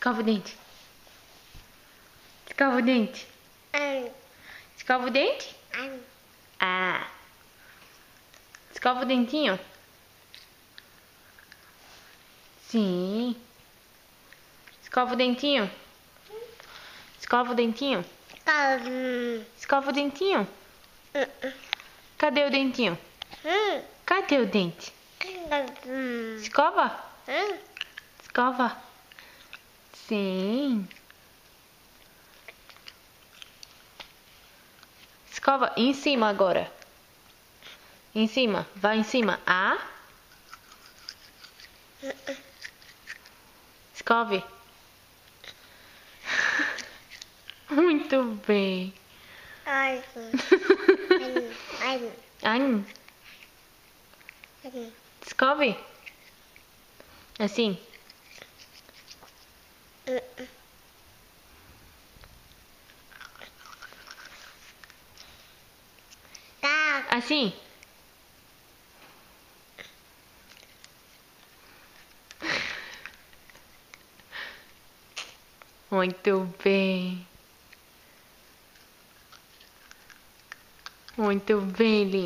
Escova o dente. Escova o dente. Escova o dente? Ah. Escova o dentinho? Sim. Escova o dentinho? Escova o dentinho? Escova o dentinho? Cadê o dentinho? Cadê o dente? Escova? Escova? Sim. Escova em cima agora. Em cima. Vai em cima. Ah. Escove. Muito bem. An. Escove. Assim. Assim. Muito bem. Muito bem, Lin.